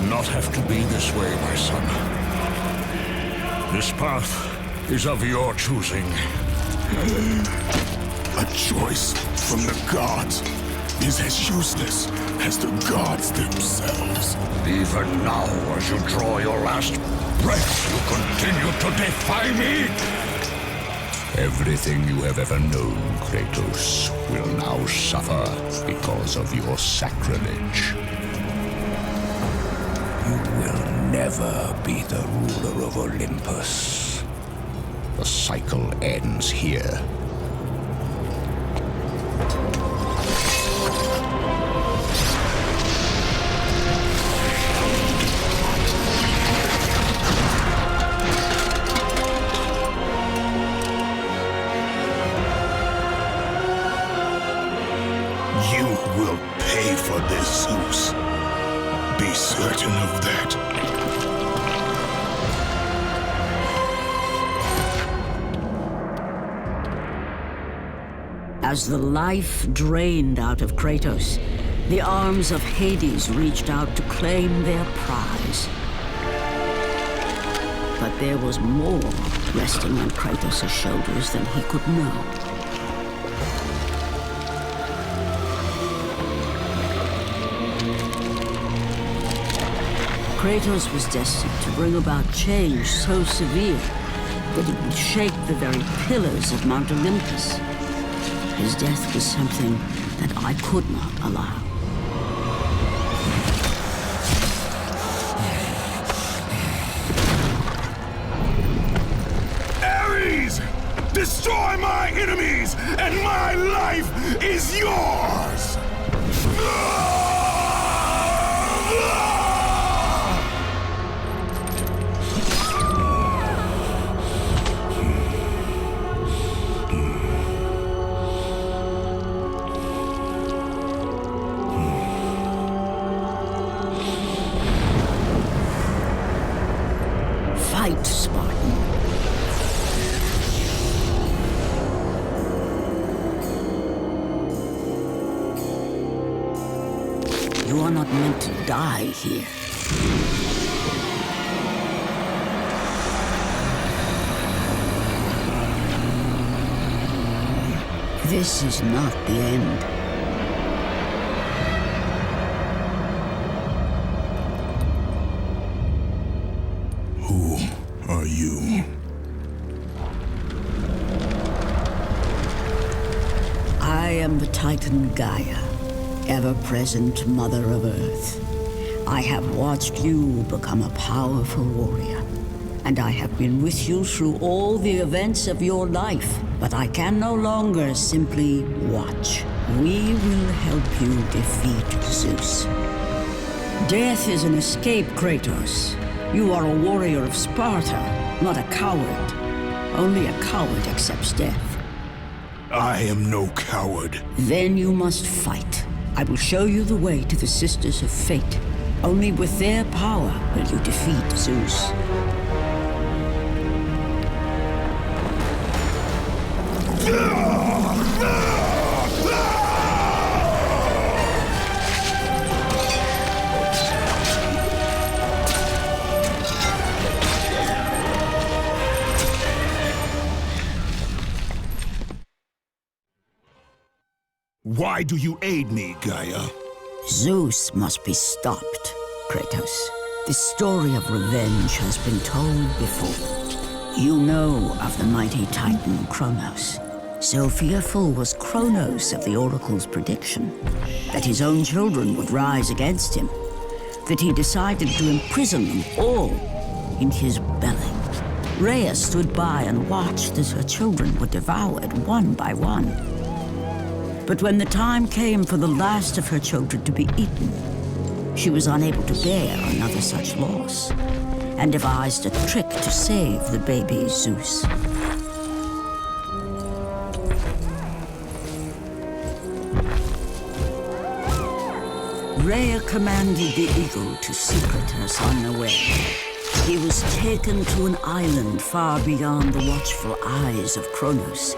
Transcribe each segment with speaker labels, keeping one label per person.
Speaker 1: not have to be this way, my son. This path is of your choosing.
Speaker 2: A choice from the gods is as useless as the gods themselves.
Speaker 1: Even now, as you draw your last breath, you continue to defy me? Everything you have ever known, Kratos, will now suffer because of your sacrilege. You will never be the ruler of Olympus. The cycle ends here.
Speaker 2: You will pay for this, Zeus. Be certain of that.
Speaker 3: As the life drained out of Kratos, the arms of Hades reached out to claim their prize. But there was more resting on Kratos' shoulders than he could know. Kratos was destined to bring about change so severe that it would shake the very pillars of Mount Olympus. His death was something that I could not allow.
Speaker 2: Ares! Destroy my enemies, and my life is yours!
Speaker 3: Fight, Spartan. You are not meant to die here. This is not the end.
Speaker 2: Who are you?
Speaker 3: I am the Titan Gaia, ever-present Mother of Earth. I have watched you become a powerful warrior, and I have been with you through all the events of your life, but I can no longer simply watch. We will help you defeat Zeus. Death is an escape, Kratos. You are a warrior of Sparta, not a coward. Only a coward accepts death.
Speaker 2: I am no coward.
Speaker 3: Then you must fight. I will show you the way to the Sisters of Fate. Only with their power will you defeat Zeus.
Speaker 2: Why do you aid me, Gaia?
Speaker 3: Zeus must be stopped, Kratos. This story of revenge has been told before. You know of the mighty Titan Kronos. So fearful was Kronos of the Oracle's prediction that his own children would rise against him, that he decided to imprison them all in his belly. Rhea stood by and watched as her children were devoured one by one. But when the time came for the last of her children to be eaten, she was unable to bear another such loss, and devised a trick to save the baby Zeus. Rhea commanded the eagle to secret her son away. He was taken to an island far beyond the watchful eyes of Kronos.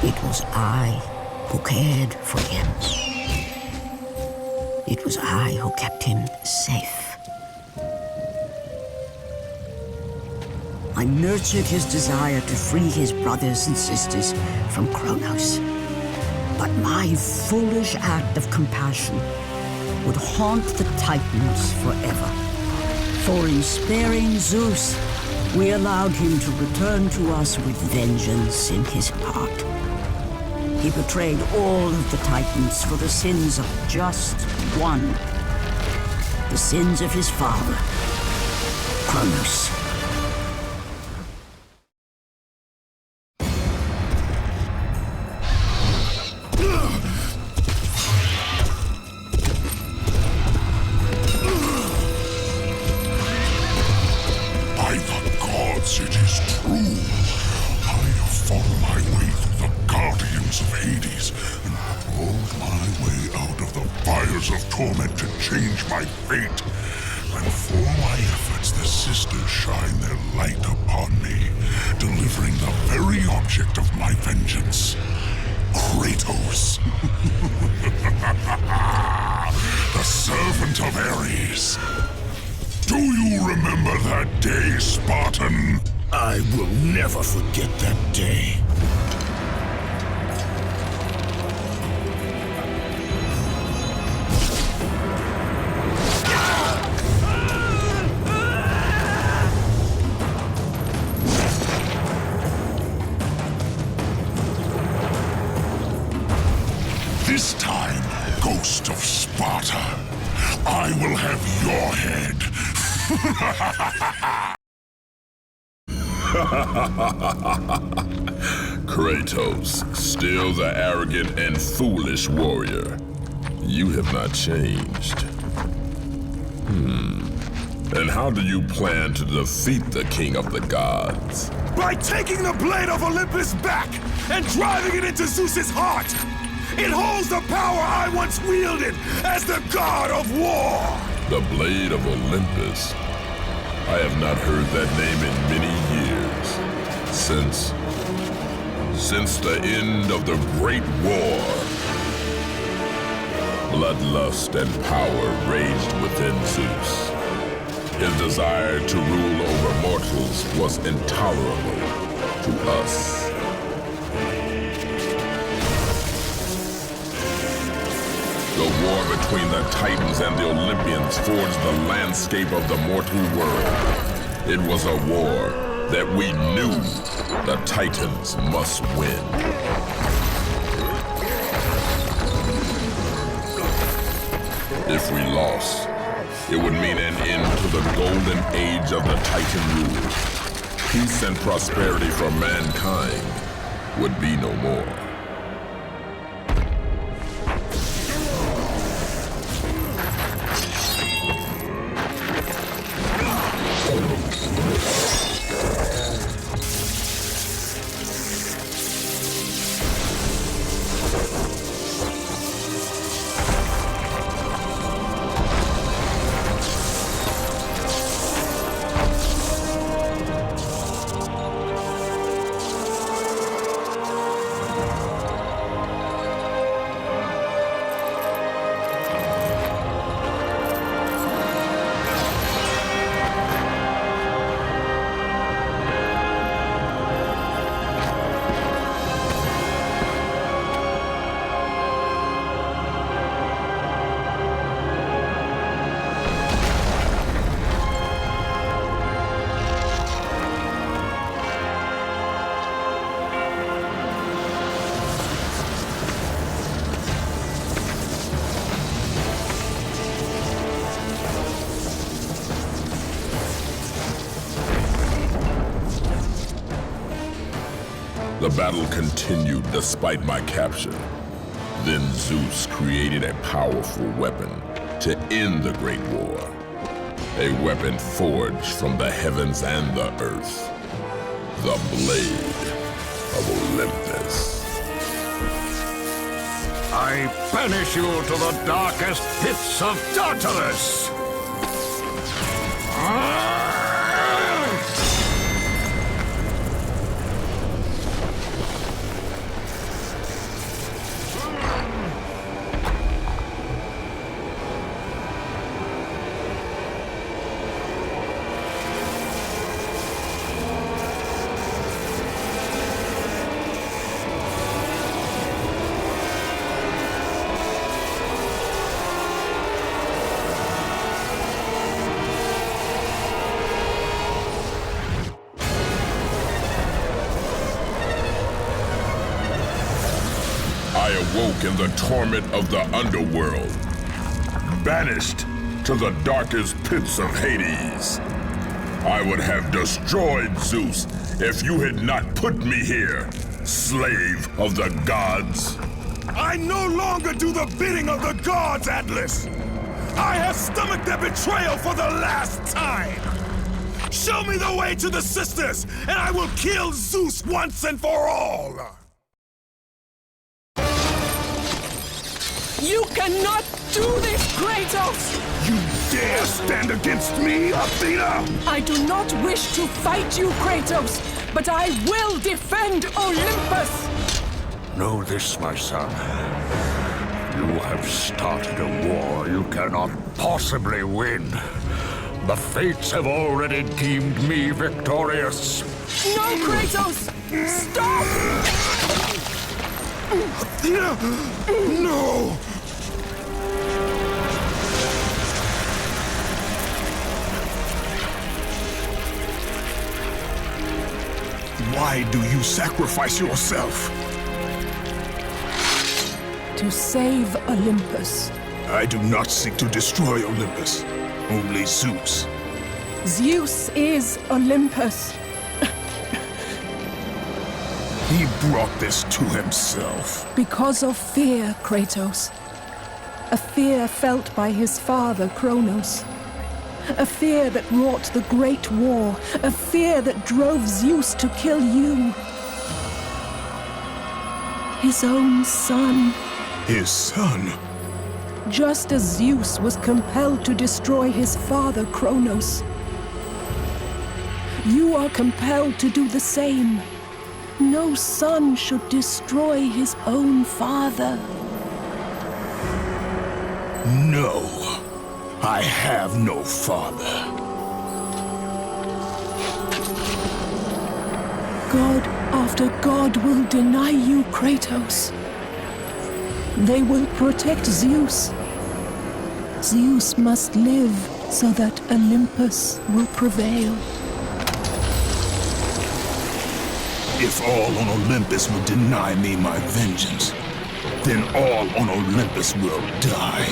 Speaker 3: It was I who cared for him. It was I who kept him safe. I nurtured his desire to free his brothers and sisters from Kronos. But my foolish act of compassion would haunt the Titans forever. For in sparing Zeus, we allowed him to return to us with vengeance in his heart. He betrayed all of the Titans for the sins of just one. The sins of his father, Kronos.
Speaker 2: By the gods, it is true. I have fought my way through the guardians of Hades and crawled my way out of the fires of torment to change my fate. And for my efforts, the sisters shine their light upon me, delivering the very object of my vengeance, Kratos. The servant of Ares. Do you remember that day, Spartan?
Speaker 1: I will never forget that day.
Speaker 2: This time, Ghost of Sparta, I will have your head.
Speaker 4: Kratos, still the arrogant and foolish warrior. You have not changed. And how do you plan to defeat the king of the gods?
Speaker 2: By taking the blade of Olympus back and driving it into Zeus's heart! It holds the power I once wielded as the god of war!
Speaker 4: The blade of Olympus? I have not heard that name in many years. Since the end of the Great War. Bloodlust and power raged within Zeus. His desire to rule over mortals was intolerable to us. The war between the Titans and the Olympians forged the landscape of the mortal world. It was a war that we knew the Titans must win. If we lost, it would mean an end to the golden age of the Titan rule. Peace and prosperity for mankind would be no more. The battle continued despite my capture. Then Zeus created a powerful weapon to end the Great War. A weapon forged from the heavens and the earth. The Blade of Olympus.
Speaker 1: I banish you to the darkest pits of Tartarus!
Speaker 4: awoke in the torment of the underworld, banished to the darkest pits of Hades. I would have destroyed Zeus if you had not put me here, slave of the gods.
Speaker 2: I no longer do the bidding of the gods, Atlas! I have stomached their betrayal for the last time! Show me the way to the sisters, and I will kill Zeus once and for all!
Speaker 5: You cannot do this, Kratos!
Speaker 2: You dare stand against me, Athena?
Speaker 5: I do not wish to fight you, Kratos, but I will defend Olympus!
Speaker 6: Know this, my son. You have started a war you cannot possibly win. The fates have already deemed me victorious.
Speaker 5: No, Kratos! Stop!
Speaker 2: Athena! No! Why do you sacrifice yourself?
Speaker 5: To save Olympus.
Speaker 2: I do not seek to destroy Olympus. Only Zeus.
Speaker 5: Zeus is Olympus.
Speaker 2: He brought this to himself.
Speaker 5: Because of fear, Kratos. A fear felt by his father, Kronos. A fear that wrought the Great War. A fear that drove Zeus to kill you. His own son.
Speaker 2: His son?
Speaker 5: Just as Zeus was compelled to destroy his father, Kronos. You are compelled to do the same. No son should destroy his own father.
Speaker 2: No. I have no father.
Speaker 5: God after God will deny you, Kratos. They will protect Zeus. Zeus must live so that Olympus will prevail.
Speaker 2: If all on Olympus will deny me my vengeance, then all on Olympus will die.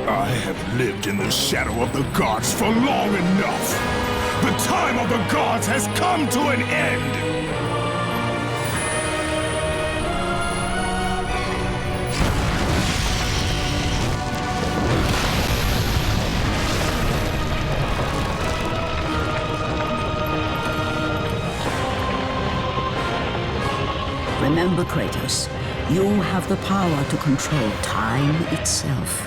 Speaker 2: I have lived in the shadow of the gods for long enough. The time of the gods has come to an end.
Speaker 3: Remember, Kratos, you have the power to control time itself.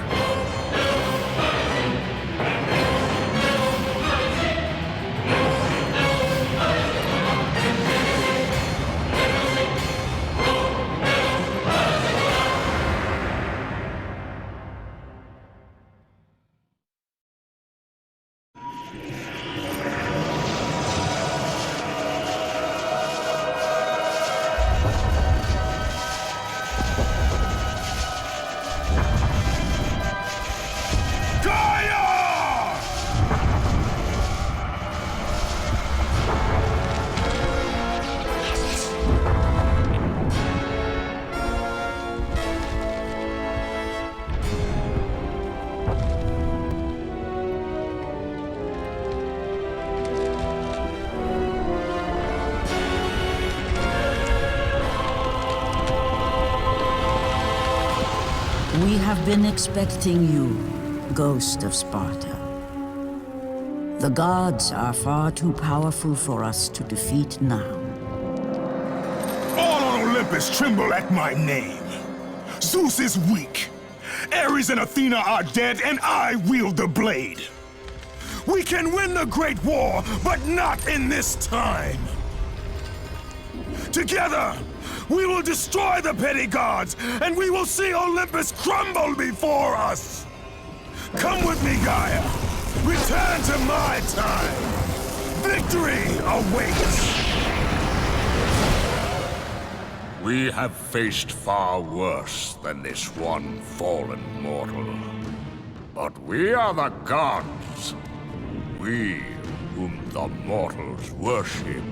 Speaker 3: We have been expecting you, Ghost of Sparta. The gods are far too powerful for us to defeat now.
Speaker 2: All on Olympus tremble at my name. Zeus is weak. Ares and Athena are dead, and I wield the blade. We can win the Great War, but not in this time. Together, we will destroy the petty gods, and we will see Olympus crumble before us! Come with me, Gaia! Return to my time! Victory awaits!
Speaker 6: We have faced far worse than this one fallen mortal. But we are the gods. We whom the mortals worship.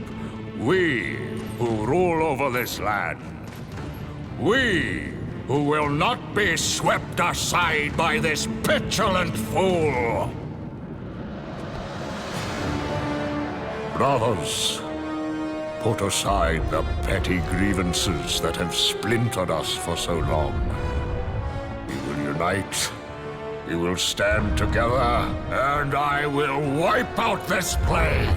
Speaker 6: We who rule over this land. We, who will not be swept aside by this petulant fool. Brothers, put aside the petty grievances that have splintered us for so long. We will unite, we will stand together, and I will wipe out this plague.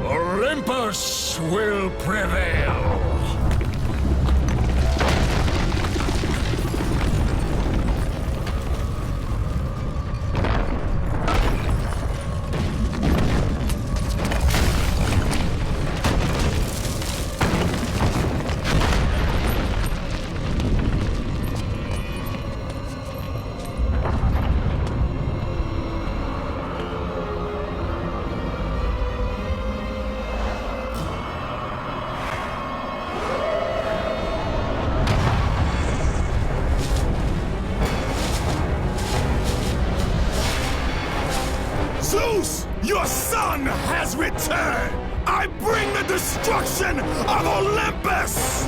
Speaker 6: Olympus will prevail.
Speaker 7: Zeus, your son has returned! I bring the destruction of Olympus!